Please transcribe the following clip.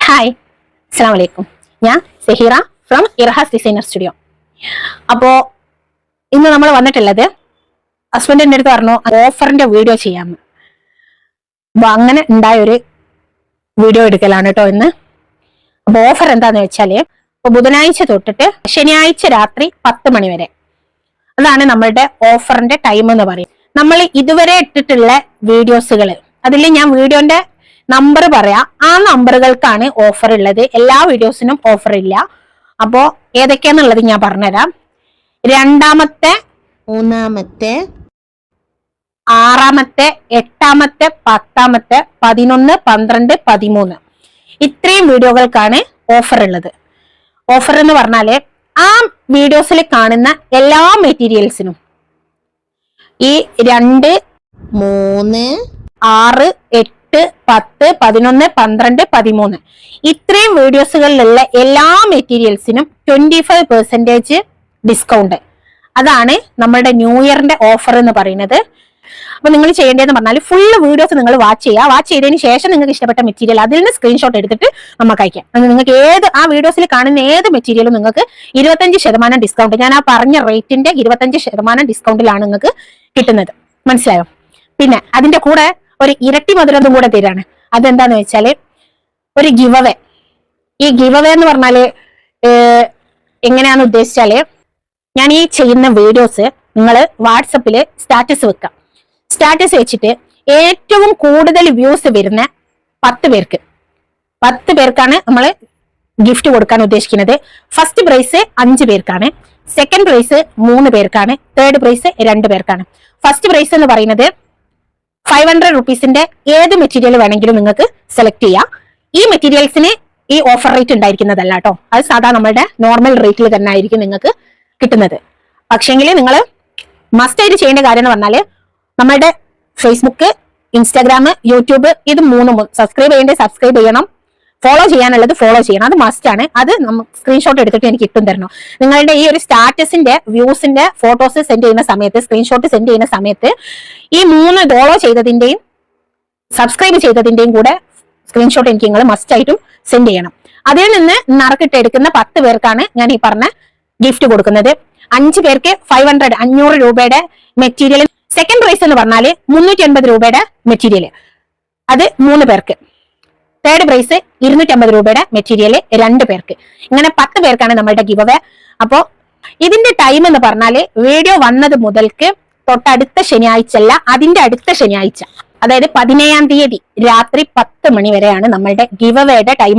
Hi, അസ്സലാമു അലൈക്കും. ഞാൻ സഹീറ ഫ്രം ഇർഹാസ് ഡിസൈനർ സ്റ്റുഡിയോ. അപ്പോ ഇന്ന് നമ്മൾ വന്നിട്ടുള്ളത് ഹസ്ബൻഡിന്റെ അടുത്ത് പറഞ്ഞു ഓഫറിന്റെ വീഡിയോ ചെയ്യാമെന്ന്. അപ്പൊ അങ്ങനെ ഉണ്ടായ ഒരു വീഡിയോ എടുക്കലാണ് കേട്ടോ ഇന്ന്. അപ്പൊ ഓഫർ എന്താന്ന് വെച്ചാല് ഇപ്പൊ ബുധനാഴ്ച തൊട്ടിട്ട് ശനിയാഴ്ച രാത്രി 10 മണി വരെ, അതാണ് നമ്മളുടെ ഓഫറിന്റെ ടൈം എന്ന് പറയും. നമ്മൾ ഇതുവരെ ഇട്ടിട്ടുള്ള വീഡിയോസുകൾ, അതിൽ ഞാൻ വീഡിയോന്റെ നമ്പർ പറയാം, ആ നമ്പറുകൾക്കാണ് ഓഫർ ഉള്ളത്. എല്ലാ വീഡിയോസിനും ഓഫർ ഇല്ല. അപ്പോ ഏതൊക്കെയാന്നുള്ളത് ഞാൻ പറഞ്ഞുതരാം. 2-ാമത്തെ, 3-ാമത്തെ, 6-ാമത്തെ, 8-ാമത്തെ, 10-ാമത്തെ, 11, 12, 13 ഇത്രയും വീഡിയോകൾക്കാണ് ഓഫർ ഉള്ളത്. ഓഫർ എന്ന് പറഞ്ഞാല് ആ വീഡിയോസിൽ കാണുന്ന എല്ലാ മെറ്റീരിയൽസിനും ഈ 2, 3, 6, 8, 10, 11, 12, 13 ഇത്രയും വീഡിയോസുകളിലുള്ള എല്ലാ മെറ്റീരിയൽസിനും 25% ഡിസ്കൗണ്ട്. അതാണ് നമ്മളുടെ ന്യൂ ഇയറിന്റെ ഓഫർ എന്ന് പറയുന്നത്. അപ്പൊ നിങ്ങൾ ചെയ്യേണ്ടതെന്ന് പറഞ്ഞാൽ ഫുള്ള് വീഡിയോസ് നിങ്ങൾ വാച്ച് ചെയ്യുക. വാച്ച് ചെയ്തതിന് ശേഷം നിങ്ങൾക്ക് ഇഷ്ടപ്പെട്ട മെറ്റീരിയൽ അതിൽ നിന്ന് സ്ക്രീൻഷോട്ട് എടുത്തിട്ട് നമുക്ക് അയക്കാം. നിങ്ങൾക്ക് ആ വീഡിയോസിൽ കാണുന്ന ഏത് മെറ്റീരിയലും നിങ്ങൾക്ക് 25% ഡിസ്കൗണ്ട്, ഞാൻ ആ പറഞ്ഞ റേറ്റിന്റെ 25% ഡിസ്കൗണ്ടിലാണ് നിങ്ങൾക്ക് കിട്ടുന്നത്. മനസ്സിലായോ? പിന്നെ അതിന്റെ കൂടെ ഒരു ഇരട്ടി മധുരം കൂടെ തരാണ്. അതെന്താന്ന് വെച്ചാല് ഒരു ഗിവ് അവേ. ഈ ഗിവ് അവേ എന്ന് പറഞ്ഞാല് എങ്ങനെയാന്ന് ഉദ്ദേശിച്ചാല്, ഞാൻ ഈ ചെയ്യുന്ന വീഡിയോസ് നിങ്ങൾ വാട്സപ്പില് സ്റ്റാറ്റസ് വെക്കാം. സ്റ്റാറ്റസ് വെച്ചിട്ട് ഏറ്റവും കൂടുതൽ വ്യൂസ് വരുന്ന 10 പേർക്കാണ് നമ്മൾ ഗിഫ്റ്റ് കൊടുക്കാൻ ഉദ്ദേശിക്കുന്നത്. ഫസ്റ്റ് പ്രൈസ് 5 പേർക്കാണ്, സെക്കൻഡ് പ്രൈസ് 3 പേർക്കാണ്, തേർഡ് പ്രൈസ് 2 പേർക്കാണ്. ഫസ്റ്റ് പ്രൈസ് എന്ന് പറയുന്നത് 500 റുപ്പീസിന്റെ ഏത് മെറ്റീരിയൽ വേണമെങ്കിലും നിങ്ങൾക്ക് സെലക്ട് ചെയ്യാം. ഈ മെറ്റീരിയൽസിന് ഈ ഓഫർ റേറ്റ് ഉണ്ടായിരിക്കുന്നതല്ല കേട്ടോ, അത് സാധാ നമ്മളുടെ നോർമൽ റേറ്റിൽ തന്നെ ആയിരിക്കും നിങ്ങൾക്ക് കിട്ടുന്നത്. പക്ഷെങ്കിൽ നിങ്ങൾ മസ്റ്റ് ആയിട്ട് ചെയ്യേണ്ട കാര്യം എന്ന് പറഞ്ഞാല് നമ്മളുടെ ഫേസ്ബുക്ക്, ഇൻസ്റ്റാഗ്രാം, യൂട്യൂബ് ഇത് 3 സബ്സ്ക്രൈബ് ചെയ്യേണ്ടത് സബ്സ്ക്രൈബ് ചെയ്യണം, ഫോളോ ചെയ്യാനുള്ളത് ഫോളോ ചെയ്യണം. അത് മസ്റ്റ് ആണ്. അത് നമുക്ക് സ്ക്രീൻഷോട്ട് എടുത്തിട്ട് എനിക്ക് ഇട്ടും തരണം. നിങ്ങളുടെ ഈ ഒരു സ്റ്റാറ്റസിന്റെ വ്യൂസിന്റെ ഫോട്ടോസ് സെൻഡ് ചെയ്യുന്ന സമയത്ത്, സ്ക്രീൻഷോട്ട് സെൻഡ് ചെയ്യുന്ന സമയത്ത് ഈ 3 ഫോളോ ചെയ്തതിന്റെയും സബ്സ്ക്രൈബ് ചെയ്തതിന്റെയും കൂടെ സ്ക്രീൻഷോട്ട് എനിക്ക് നിങ്ങൾ മസ്റ്റ് ആയിട്ടും സെൻഡ് ചെയ്യണം. അതിൽ നിന്ന് നറുക്കിട്ട് എടുക്കുന്ന 10 പേർക്കാണ് ഞാൻ ഈ പറഞ്ഞ ഗിഫ്റ്റ് കൊടുക്കുന്നത്. 5 പേർക്ക് 500 രൂപയുടെ മെറ്റീരിയൽ. സെക്കൻഡ് പ്രൈസ് എന്ന് പറഞ്ഞാല് 380 രൂപയുടെ മെറ്റീരിയൽ, അത് 3 പേർക്ക്. തേർഡ് പ്രൈസ് 250 രൂപയുടെ മെറ്റീരിയൽ 2 പേർക്ക്. ഇങ്ങനെ 10 പേർക്കാണ് നമ്മളുടെ ഗിവ് അവേ. അപ്പോ ഇതിന്റെ ടൈം എന്ന് പറഞ്ഞാല് വീഡിയോ വന്നത് മുതൽക്ക് തൊട്ടടുത്ത ശനിയാഴ്ച അല്ല, അതിന്റെ അടുത്ത ശനിയാഴ്ച, അതായത് 17-ാം തീയതി രാത്രി 10 മണി വരെയാണ് നമ്മളുടെ ഗിവ് അവേയുടെ ടൈം.